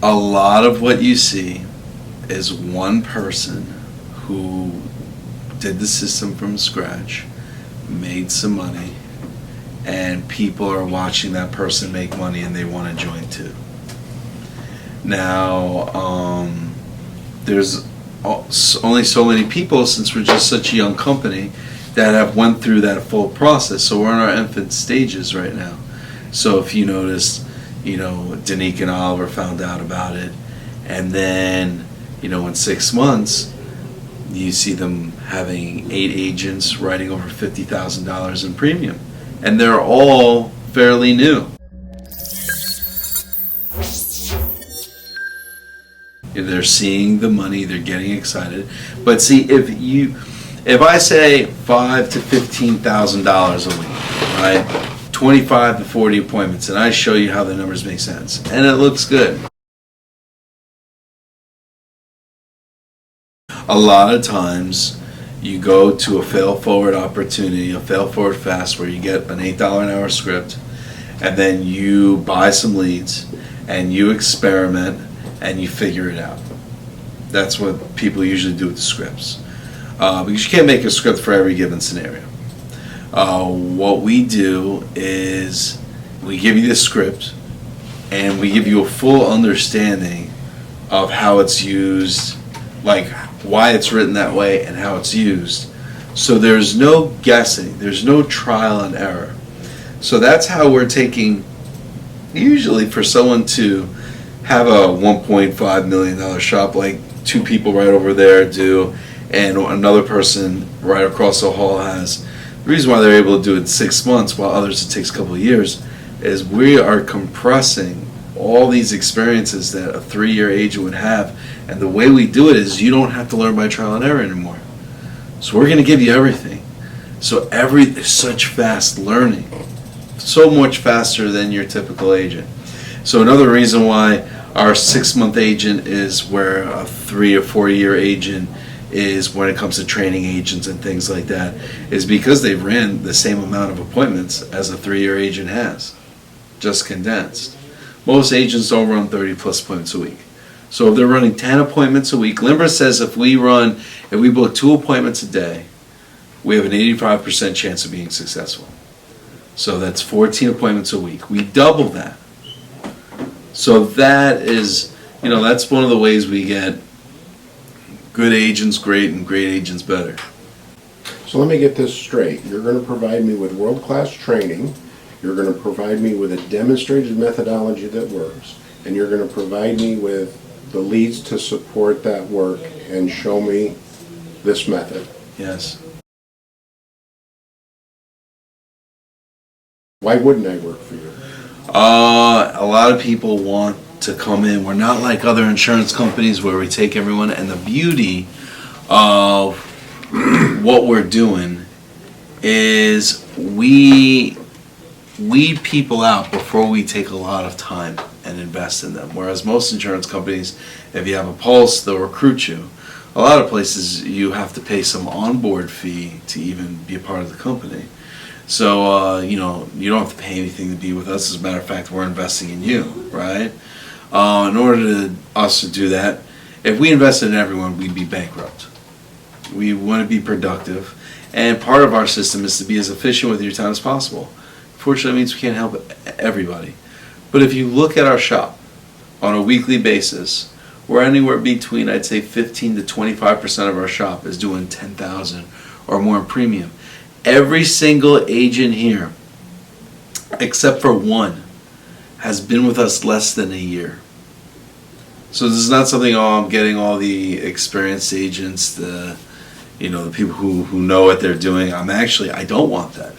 A lot of what you see is one person who did the system from scratch, made some money, and people are watching that person make money and they want to join too. Now, there's only so many people, since we're just such a young company, that have went through that full process. So we're in our infant stages right now. So if you notice, Danique and Oliver found out about it, and then, in 6 months, you see them having 8 agents writing over $50,000 in premium. And they're all fairly new. They're seeing the money, they're getting excited. But see, if I say $5,000 to $15,000 a week, right? 25 to 40 appointments, and I show you how the numbers make sense, and it looks good. A lot of times, you go to a fail-forward opportunity, a fail-forward fast, where you get an $8 an hour script, and then you buy some leads, and you experiment, and you figure it out. That's what people usually do with the scripts. Because you can't make a script for every given scenario. What we do is we give you the script, and we give you a full understanding of how it's used, like why it's written that way and how it's used. So there's no guessing, there's no trial and error. So that's how we're taking, usually for someone to have a $1.5 million shop like 2 people right over there do, and another person right across the hall has. The reason why they're able to do it in 6 months while others it takes a couple of years is we are compressing all these experiences that a 3-year agent would have, and the way we do it is you don't have to learn by trial and error anymore. So we're going to give you everything. So there's such fast learning, so much faster than your typical agent. So another reason why our 6-month agent is where a 3 or 4 year agent is when it comes to training agents and things like that is because they've ran the same amount of appointments as a 3-year agent has, just condensed. Most agents don't run 30 plus appointments a week. So if they're running 10 appointments a week, Limbra says if we book 2 appointments a day, we have an 85% chance of being successful. So that's 14 appointments a week. We double that. So that is, that's one of the ways we get good agents great and great agents better. So let me get this straight. You're going to provide me with world-class training, you're going to provide me with a demonstrated methodology that works, and you're going to provide me with the leads to support that work and show me this method. Yes. Why wouldn't I work for you? A lot of people want to come in. We're not like other insurance companies where we take everyone, and the beauty of what we're doing is we weed people out before we take a lot of time and invest in them. Whereas most insurance companies, if you have a pulse, they'll recruit you. A lot of places you have to pay some onboard fee to even be a part of the company. So, you don't have to pay anything to be with us. As a matter of fact, we're investing in you, right? In order to us to do that, if we invested in everyone, we'd be bankrupt. We want to be productive, and part of our system is to be as efficient with your time as possible. Fortunately, it means we can't help everybody. But if you look at our shop on a weekly basis, we're anywhere between, I'd say, 15 to 25% of our shop is doing $10,000 or more in premium. Every single agent here, except for one, has been with us less than a year. So this is not something, I'm getting all the experienced agents, the people who know what they're doing. I don't want that.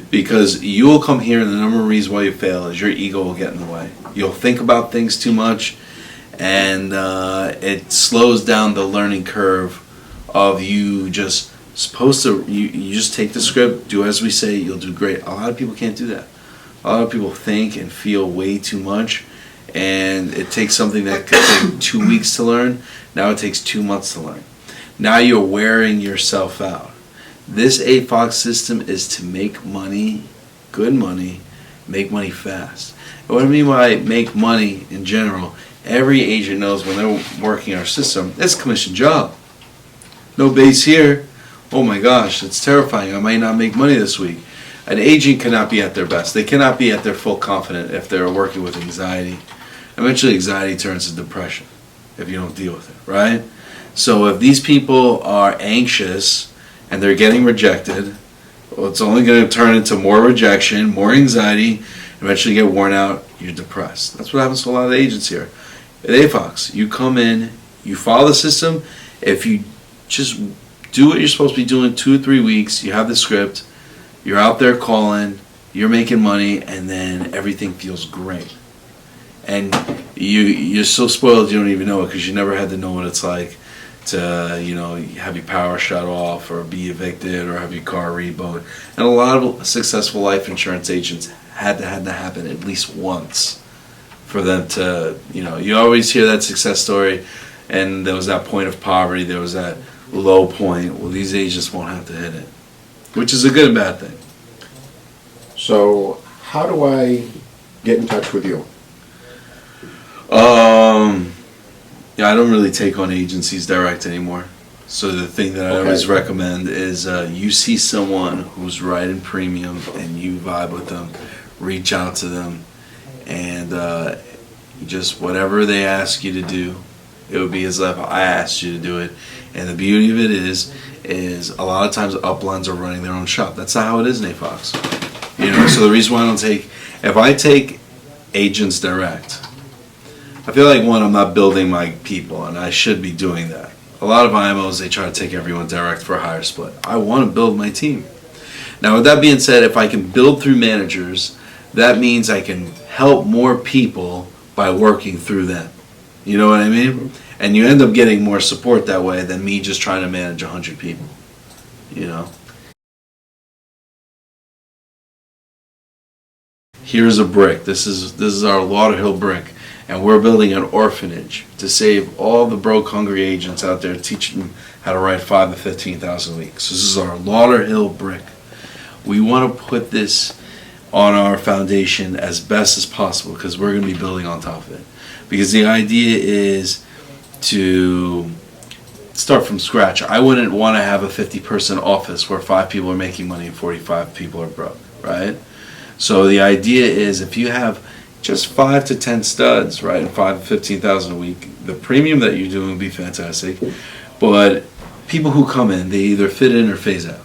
Because you will come here, and the number of reasons why you fail is your ego will get in the way. You'll think about things too much, and it slows down the learning curve of you just supposed to, you just take the script, do as we say, you'll do great. A lot of people can't do that. A lot of people think and feel way too much, and it takes something that could take 2 weeks to learn. Now it takes 2 months to learn. Now you're wearing yourself out. This AFOX system is to make money, good money, make money fast. And what I mean by make money in general every agent knows when they're working our system, it's a commission job. No base here. Oh my gosh, it's terrifying. I might not make money this week. An agent cannot be at their best. They cannot be at their full confident if they're working with anxiety. Eventually anxiety turns to depression if you don't deal with it, right? So if these people are anxious and they're getting rejected, well, it's only going to turn into more rejection, more anxiety, eventually get worn out, you're depressed. That's what happens to a lot of the agents here. At AFOX, you come in, you follow the system. If you just do what you're supposed to be doing 2 or 3 weeks, you have the script, you're out there calling, you're making money, and then everything feels great. And you're so spoiled you don't even know it because you never had to know what it's like to, you know, have your power shut off or be evicted or have your car repoed. And a lot of successful life insurance agents had to happen at least once for them to, you know, you always hear that success story and there was that point of poverty, there was that low point. Well, these agents won't have to hit it, which is a good and bad thing. So how do I get in touch with you? Yeah, I don't really take on agencies direct anymore. So the thing that I always recommend is you see someone who's writing premium and you vibe with them, reach out to them, and just whatever they ask you to do, it would be as if I asked you to do it. And the beauty of it is a lot of times uplines are running their own shop. That's not how it is in AFOX. You know, so the reason why I don't take, if I take agents direct, I feel like, one, I'm not building my people, and I should be doing that. A lot of IMOs, they try to take everyone direct for a higher split. I want to build my team. Now, with that being said, if I can build through managers, that means I can help more people by working through them. You know what I mean? And you end up getting more support that way than me just trying to manage 100 people. You know? Here's a brick. This is our Lauderhill brick. And we're building an orphanage to save all the broke, hungry agents out there, teaching them how to write 5 to 15,000 a week. So this is our Lauderhill brick. We want to put this on our foundation as best as possible because we're going to be building on top of it. Because the idea is to start from scratch. I wouldn't want to have a 50-person office where 5 people are making money and 45 people are broke, right? So the idea is if you have just 5 to 10 studs, right, and 5 to 15,000 a week, the premium that you're doing would be fantastic. But people who come in, they either fit in or phase out.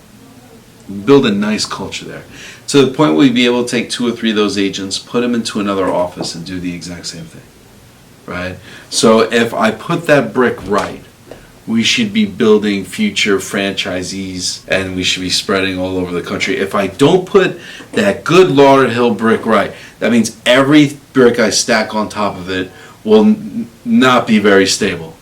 Build a nice culture there. To the point where we'd be able to take 2 or 3 of those agents, put them into another office and do the exact same thing, right? So if I put that brick right, we should be building future franchisees and we should be spreading all over the country. If I don't put that good Lauderhill brick right, that means every brick I stack on top of it will not be very stable.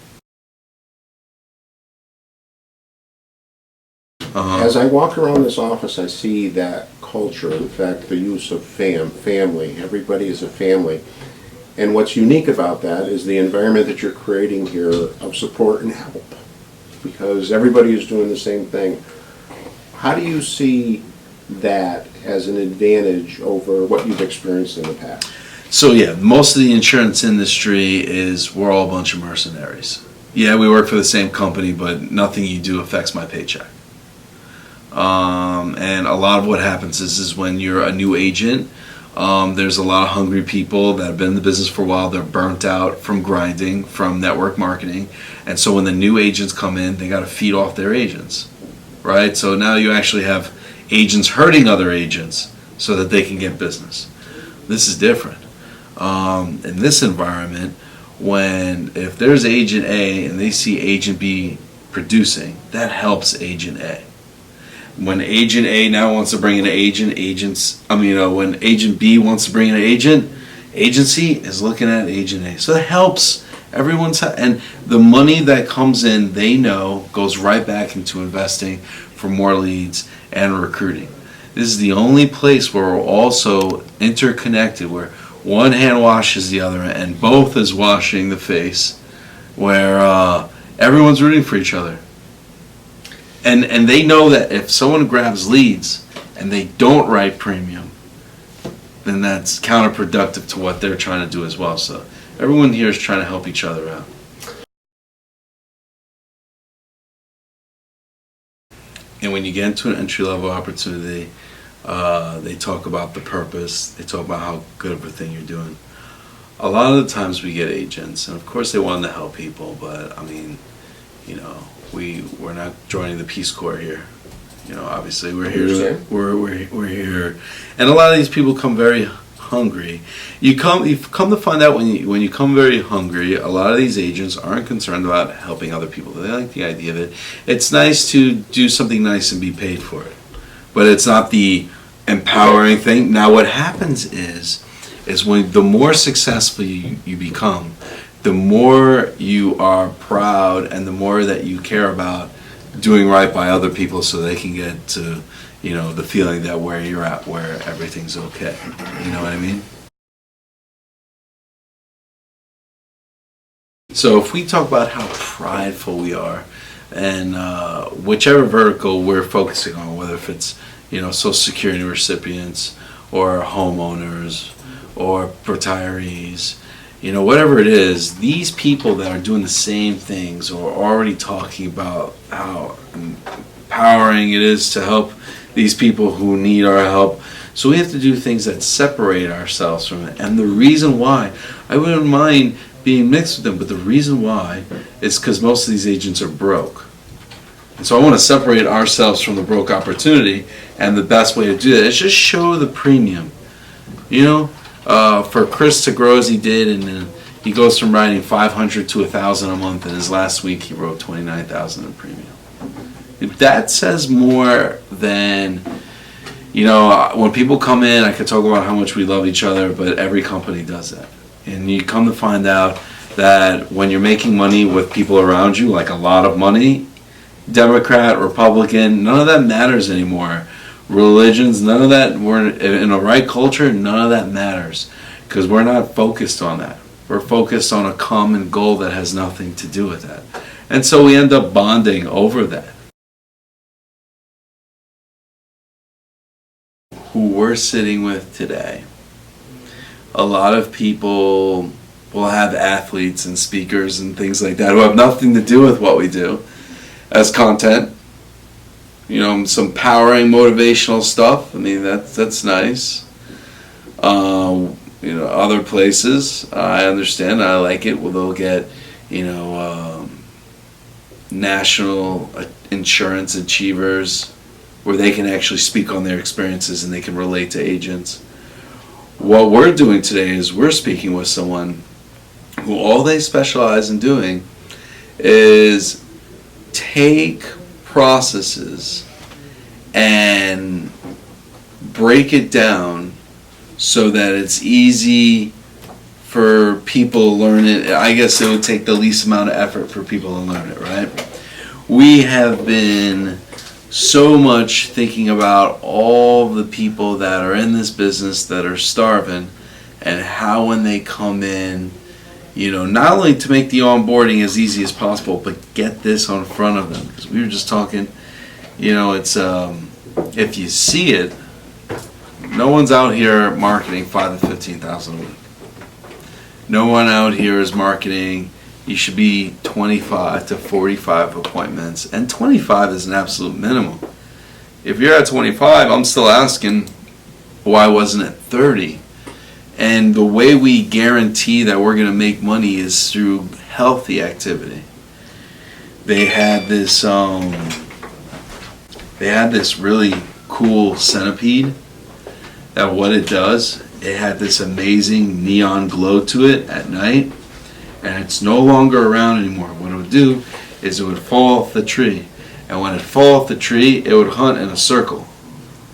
As I walk around this office, I see that culture, in fact, the use of family. Everybody is a family. And what's unique about that is the environment that you're creating here of support and help, because everybody is doing the same thing. How do you see that as an advantage over what you've experienced in the past? So yeah, most of the insurance industry is we're all a bunch of mercenaries. Yeah, we work for the same company, but nothing you do affects my paycheck. And a lot of what happens is when you're a new agent, there's a lot of hungry people that have been in the business for a while. They're burnt out from grinding, from network marketing. And so when the new agents come in, they got to feed off their agents, right? So now you actually have agents hurting other agents so that they can get business. This is different. In this environment, if there's agent A and they see agent B producing, that helps agent A. When agent A now wants to bring in an agent, when agent B wants to bring in an agent, agency is looking at agent A. So that helps everyone's, and the money that comes in, they know, goes right back into investing for more leads and recruiting. This is the only place where we're also interconnected, where one hand washes the other and both is washing the face, where everyone's rooting for each other. And they know that if someone grabs leads and they don't write premium, then that's counterproductive to what they're trying to do as well. So Everyone here is trying to help each other out. And when you get into an entry-level opportunity, they talk about the purpose, they talk about how good of a thing you're doing. A lot of the times we get agents, and of course they want to help people, but I mean, you know, we're not joining the Peace Corps here. You know, obviously we're here. We're here, and a lot of these people come very hungry. You've come to find out when you come very hungry, a lot of these agents aren't concerned about helping other people. They like the idea of it. It's nice to do something nice and be paid for it, but it's not the empowering thing. Now, what happens is when the more successful you become, the more you are proud and the more that you care about doing right by other people so they can get to, you know, the feeling that where you're at, where everything's okay. You know what I mean? So if we talk about how prideful we are, and whichever vertical we're focusing on, whether if it's, you know, Social Security recipients or homeowners or retirees, you know, whatever it is, these people that are doing the same things are already talking about how empowering it is to help these people who need our help. So we have to do things that separate ourselves from it. And the reason why, I wouldn't mind being mixed with them, but the reason why is because most of these agents are broke. And so I want to separate ourselves from the broke opportunity, and the best way to do that is just show the premium. You know, for Chris to grow as he did, and then he goes from writing 500 to 1,000 a month, and his last week he wrote 29,000 in premium. That says more than, you know, when people come in, I could talk about how much we love each other, but every company does that. And you come to find out that when you're making money with people around you, like a lot of money, Democrat, Republican, none of that matters anymore. Religions, none of that. We're in a right culture, none of that matters, because we're not focused on that. We're focused on a common goal that has nothing to do with that. And so we end up bonding over that. Who we're sitting with today, a lot of people will have athletes and speakers and things like that who have nothing to do with what we do as content. You know, some powering motivational stuff. I mean, that's nice. You know, other places, I understand, I like it. Well, they'll get, you know, national insurance achievers where they can actually speak on their experiences and they can relate to agents. What we're doing today is we're speaking with someone who all they specialize in doing is take processes and break it down so that it's easy for people to learn it. I guess it would take the least amount of effort for people to learn it, right? We have been so much thinking about all the people that are in this business that are starving, and how when they come in, you know, not only to make the onboarding as easy as possible, but get this on front of them. Because we were just talking, you know, it's if you see it, no one's out here marketing 5 to 15,000 a week. No one out here is marketing. You should be 25 to 45 appointments, and 25 is an absolute minimum. If you're at 25, I'm still asking why wasn't it 30? And the way we guarantee that we're going to make money is through healthy activity. They had this really cool centipede. That what it does, it had this amazing neon glow to it at night, and it's no longer around anymore. What it would do is it would fall off the tree, and when it fall off the tree, it would hunt in a circle,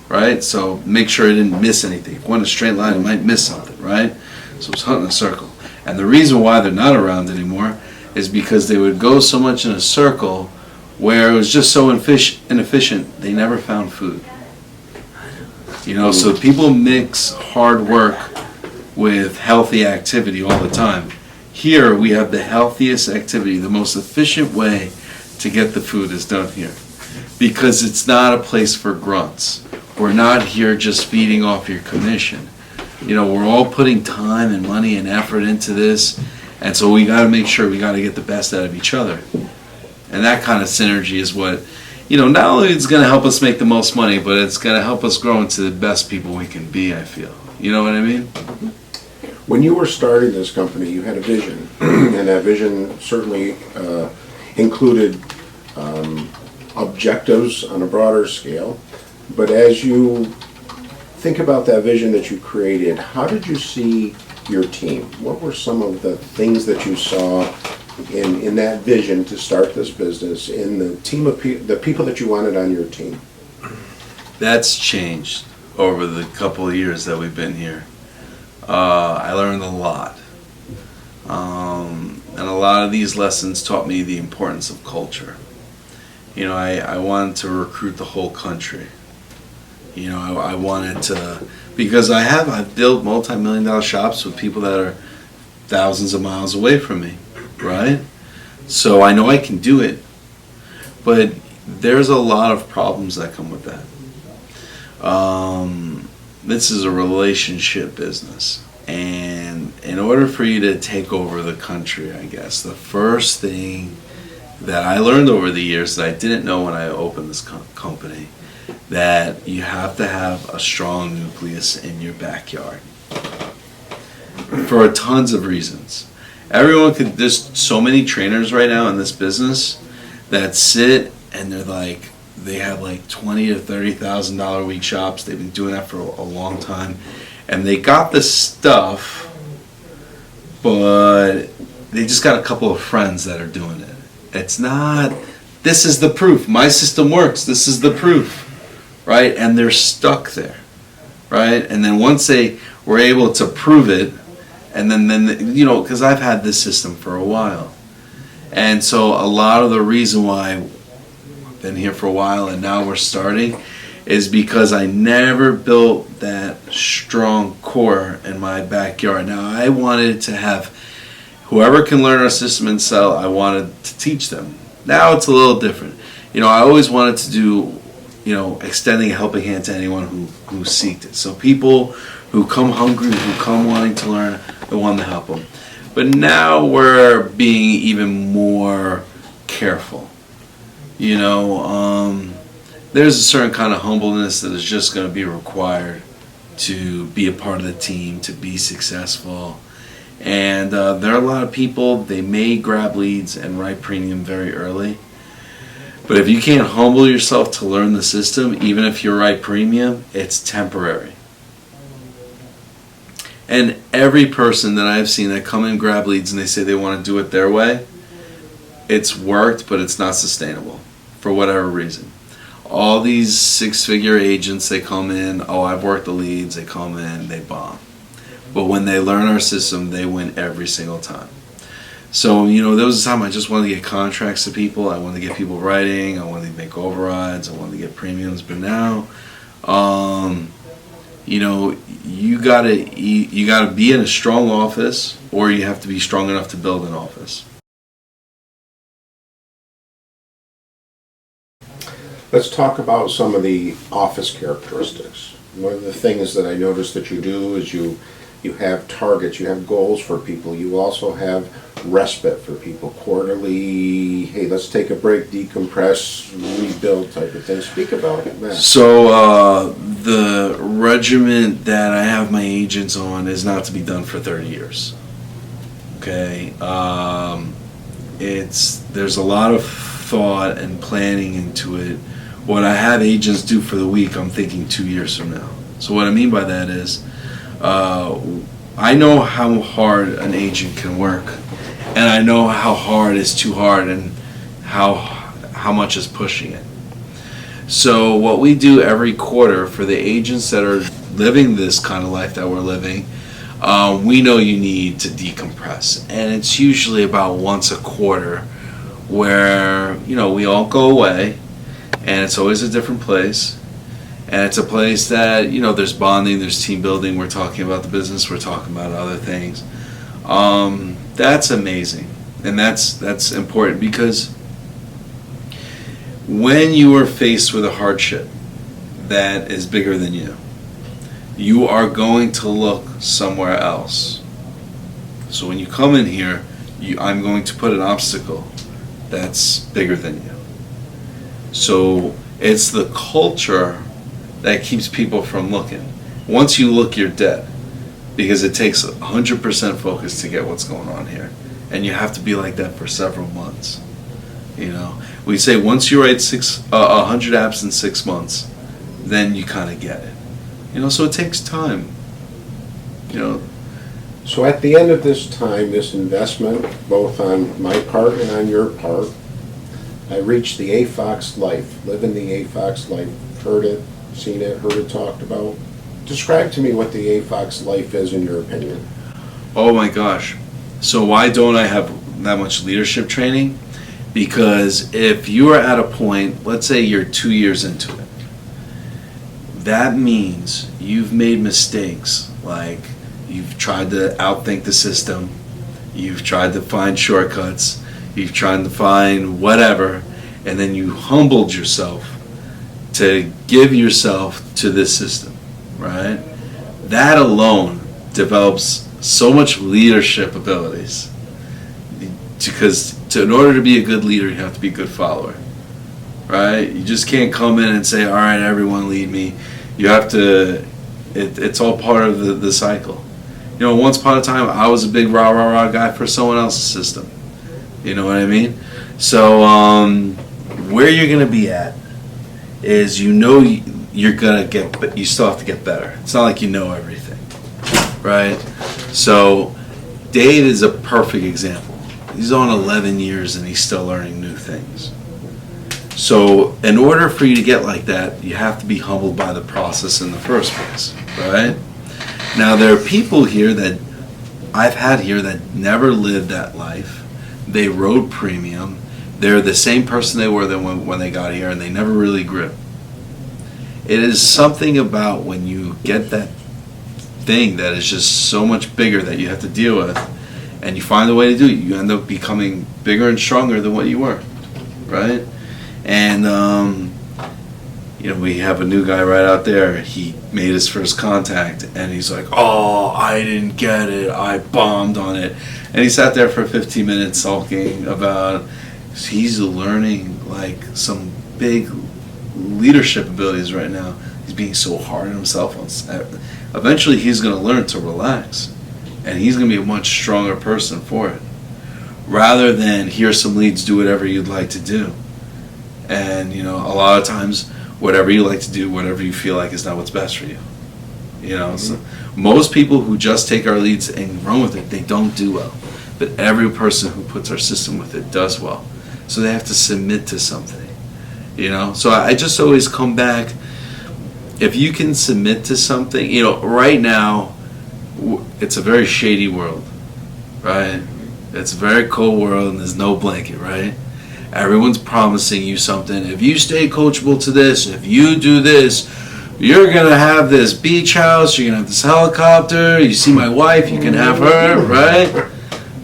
right? So make sure it didn't miss anything. If it went a straight line, it might miss something, right? So it's hunting in a circle. And the reason why they're not around anymore is because they would go so much in a circle where it was just so inefficient, they never found food. You know, so people mix hard work with healthy activity all the time. Here we have the healthiest activity, the most efficient way to get the food is done here. Because it's not a place for grunts. We're not here just feeding off your commission. You know, we're all putting time and money and effort into this, And so we got to make sure we got to get the best out of each other. And that kind of synergy is what, not only it's going to help us make the most money, but it's going to help us grow into the best people we can be, I feel. You know what I mean? When you were starting this company, you had a vision, and that vision certainly included objectives on a broader scale. But as you think about that vision that you created, how did you see your team? What were some of the things that you saw in that vision to start this business, in the team of the people that you wanted on your team? That's changed over the couple of years that we've been here. I learned a lot. And a lot of these lessons taught me the importance of culture. I wanted to recruit the whole country. I wanted to, because I've built multi-million-dollar shops with people that are thousands of miles away from me, right? So I know I can do it, but there's a lot of problems that come with that. This is a relationship business, and in order for you to take over the country, I guess, the first thing that I learned over the years that I didn't know when I opened this company, that you have to have a strong nucleus in your backyard for tons of reasons. There's so many trainers right now in this business that sit and they have like $20,000 to $30,000 a week shops. They've been doing that for a long time, and they got the stuff, but they just got a couple of friends that are doing it. It's not, this is the proof. My system works. This is the proof. Right? And they're stuck there. Right? And then once they were able to prove it, and then because I've had this system for a while. And so a lot of the reason why I've been here for a while and now we're starting is because I never built that strong core in my backyard. Now I wanted to have whoever can learn our system and sell, I wanted to teach them. Now it's a little different. I always wanted to do, extending a helping hand to anyone who seeked it. So people who come hungry, who come wanting to learn, I want to help them. But now we're being even more careful. There's a certain kind of humbleness that is just going to be required to be a part of the team, to be successful. And there are a lot of people, they may grab leads and write premium very early. But if you can't humble yourself to learn the system, even if you write premium, it's temporary. And every person that I've seen that come and grab leads and they say they want to do it their way, it's worked, but it's not sustainable for whatever reason. All these six-figure agents, they come in, I've worked the leads, they come in, they bomb. But when they learn our system, they win every single time. So, there was a time I just wanted to get contracts to people, I wanted to get people writing, I wanted to make overrides, I wanted to get premiums, but now, you gotta be in a strong office, or you have to be strong enough to build an office. Let's talk about some of the office characteristics. One of the things that I noticed that you do is you have targets, you have goals for people. You also have respite for people, quarterly, hey, let's take a break, decompress, rebuild type of thing. Speak about that. So the regiment that I have my agents on is not to be done for 30 years. Okay? There's a lot of thought and planning into it. What I have agents do for the week, I'm thinking 2 years from now. So what I mean by that is, I know how hard an agent can work, and I know how hard is too hard and how much is pushing it. So what we do every quarter for the agents that are living this kind of life that we're living, we know you need to decompress, and it's usually about once a quarter where we all go away, and it's always a different place. And it's a place that, there's bonding, there's team building, we're talking about the business, we're talking about other things. That's amazing. And that's important, because when you are faced with a hardship that is bigger than you are going to look somewhere else. So when you come in here, I'm going to put an obstacle that's bigger than you. So it's the culture that keeps people from looking. Once you look, you're dead, because it takes 100% focus to get what's going on here, and you have to be like that for several months. You know, we say once you write 100 apps in 6 months, then you kind of get it. You know, so it takes time. You know. So at the end of this time, this investment, both on my part and on your part, I reached the AFOXLIFE, living the AFOXLIFE, heard it, seen it, heard it talked about. Describe to me what the AFOXLIFE is in your opinion. Oh my gosh. So why don't I have that much leadership training? Because if you are at a point, let's say you're 2 years into it, that means you've made mistakes, like you've tried to outthink the system, you've tried to find shortcuts, you've tried to find whatever, and then you humbled yourself to give yourself to this system, right? That alone develops so much leadership abilities. Because in order to be a good leader, you have to be a good follower, right? You just can't come in and say, all right, everyone lead me. You have to, it's all part of the cycle. You know, once upon a time, I was a big rah guy for someone else's system. You know what I mean? So where you're going to be at is, you know, you're going to get, but you still have to get better. It's not like you know everything, right? So Dave is a perfect example. He's on 11 years and he's still learning new things. So in order for you to get like that, you have to be humbled by the process in the first place, right? Now there are people here that I've had here that never lived that life. They rode premium. They're the same person they were when they got here, and they never really grew. It is something about when you get that thing that is just so much bigger that you have to deal with, and you find a way to do it, you end up becoming bigger and stronger than what you were, right? And you know, we have a new guy right out there. He made his first contact, and he's like, "Oh, I didn't get it. I bombed on it." And he sat there for 15 minutes sulking about he's learning like some big leadership abilities right now. He's being so hard on himself. Eventually, he's going to learn to relax, and he's going to be a much stronger person for it, rather than here's some leads, do whatever you'd like to do. And you know, a lot of times, whatever you like to do, whatever you feel like is not what's best for you. You know, so most people who just take our leads and run with it, they don't do well. But every person who puts our system with it does well. So they have to submit to something. You know, so I just always come back. If you can submit to something, you know, right now, it's a very shady world, right? It's a very cold world, and there's no blanket, right? Everyone's promising you something. If you stay coachable to this, if you do this, you're going to have this beach house, you're going to have this helicopter, you see my wife, you can have her, right?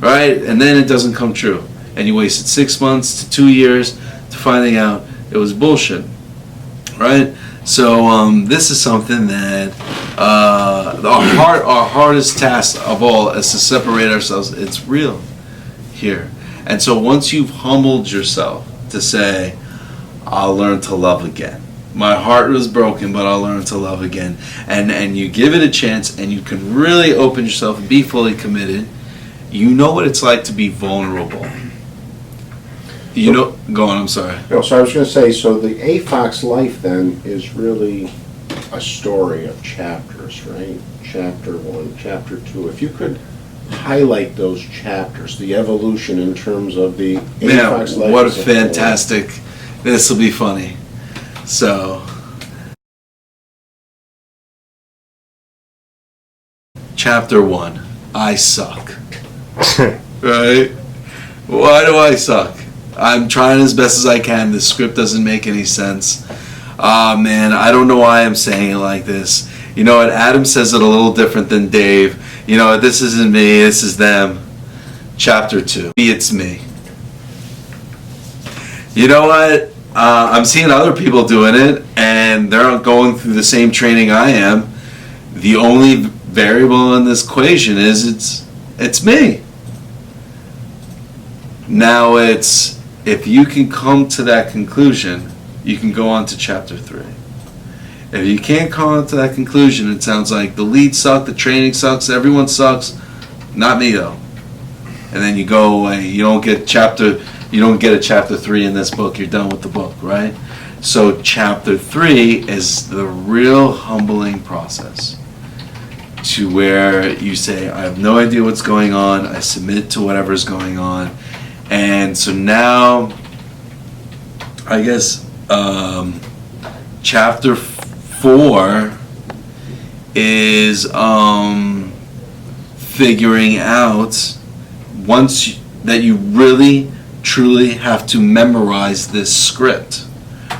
Right? And then it doesn't come true. And you wasted 6 months to 2 years to finding out it was bullshit, right? So this is something that our hardest task of all is to separate ourselves. It's real here. And so once you've humbled yourself to say, I'll learn to love again. My heart was broken, but I'll learn to love again. And you give it a chance, and you can really open yourself and be fully committed. You know what it's like to be vulnerable. You know, go on, I'm sorry. No, so I was going to say, so the AFOXLIFE then is really a story of chapters, right? Chapter 1, Chapter 2. If you could highlight those chapters, the evolution in terms of the AFOXLIFE. Man, what a fantastic, this will be funny. So, Chapter 1, I suck. Right? Why do I suck? I'm trying as best as I can. The script doesn't make any sense. Man, I don't know why I'm saying it like this. You know what? Adam says it a little different than Dave. You know, this isn't me, this is them. Chapter 2, it's me. You know what? I'm seeing other people doing it, and they're going through the same training I am. The only variable in this equation is it's me. Now it's, if you can come to that conclusion, you can go on to chapter 3. If you can't come on to that conclusion, it sounds like the lead sucks, the training sucks, everyone sucks, not me though. And then you go away. You don't get a chapter 3 in this book. You're done with the book, right? So chapter 3 is the real humbling process, to where you say, I have no idea what's going on. I submit to whatever's going on. And so now, I guess, chapter 4 is figuring out, once that you really truly have to memorize this script,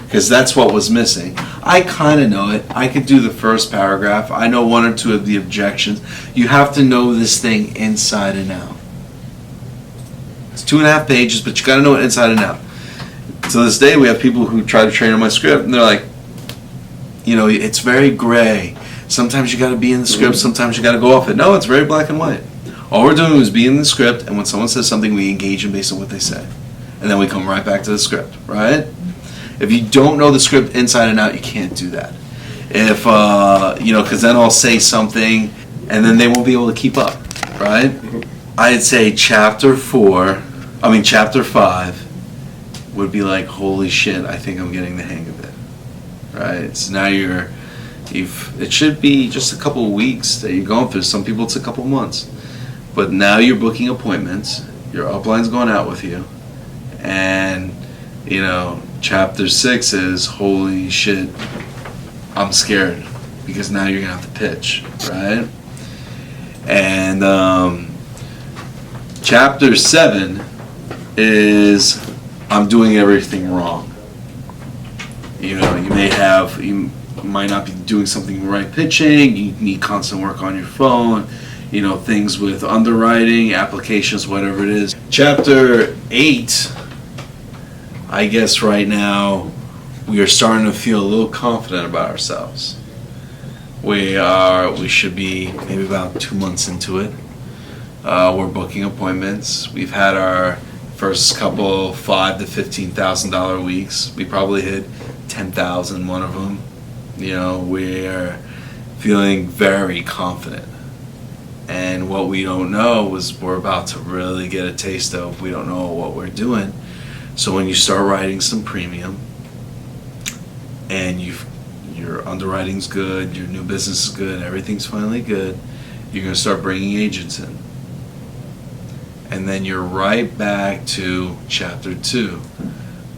because that's what was missing. I kind of know it. I could do the first paragraph. I know 1 or 2 of the objections. You have to know this thing inside and out. It's 2.5 pages, but you got to know it inside and out. To this day, we have people who try to train on my script, and they're like, it's very gray. Sometimes you got to be in the script, sometimes you got to go off it. No, it's very black and white. All we're doing is be in the script, and when someone says something, we engage them based on what they say. And then we come right back to the script, right? If you don't know the script inside and out, you can't do that. If, because then I'll say something, and then they won't be able to keep up, right? I'd say chapter 5 would be like, holy shit, I think I'm getting the hang of it, right? So now it should be just a couple of weeks that you're going through. Some people it's a couple of months. But now you're booking appointments, your upline's going out with you, and, chapter 6 is, holy shit, I'm scared, because now you're going to have to pitch, right? And chapter 7 is, I'm doing everything wrong. You might not be doing something right pitching, you need constant work on your phone, things with underwriting, applications, whatever it is. Chapter 8, I guess right now, we are starting to feel a little confident about ourselves. We should be maybe about 2 months into it. We're booking appointments. We've had our first couple $5,000 to $15,000 weeks. We probably hit 10,000 one of them. We're feeling very confident. And what we don't know is we're about to really get a taste of. We don't know what we're doing. So when you start writing some premium, and your underwriting's good, your new business is good, everything's finally good, you're going to start bringing agents in. And then you're right back to chapter 2.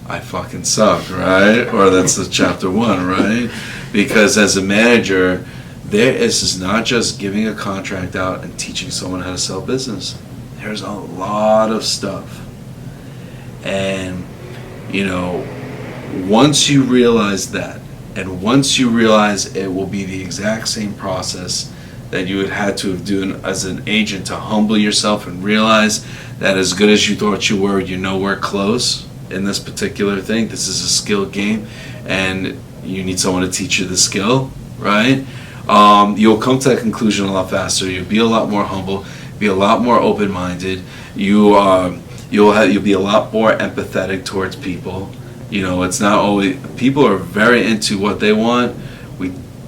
I fucking suck, right? Or that's the chapter 1, right? Because as a manager, this is not just giving a contract out and teaching someone how to sell business. There's a lot of stuff. And, once you realize that, and once you realize it will be the exact same process that you would have to have done as an agent to humble yourself and realize that as good as you thought you were, you're nowhere close in this particular thing. This is a skill game, and you need someone to teach you the skill, right? You'll come to that conclusion a lot faster. You'll be a lot more humble, be a lot more open-minded. You'll be a lot more empathetic towards people. It's not always, people are very into what they want.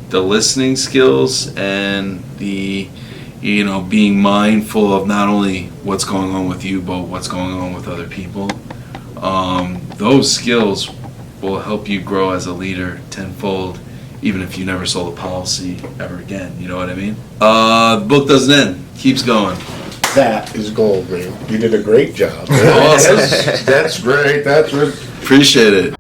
The listening skills and the being mindful of not only what's going on with you, but what's going on with other people. Those skills will help you grow as a leader tenfold, even if you never sold a policy ever again. You know what I mean? The book doesn't end. Keeps going. That is gold, man. You did a great job. Awesome. That's great. That's Appreciate it.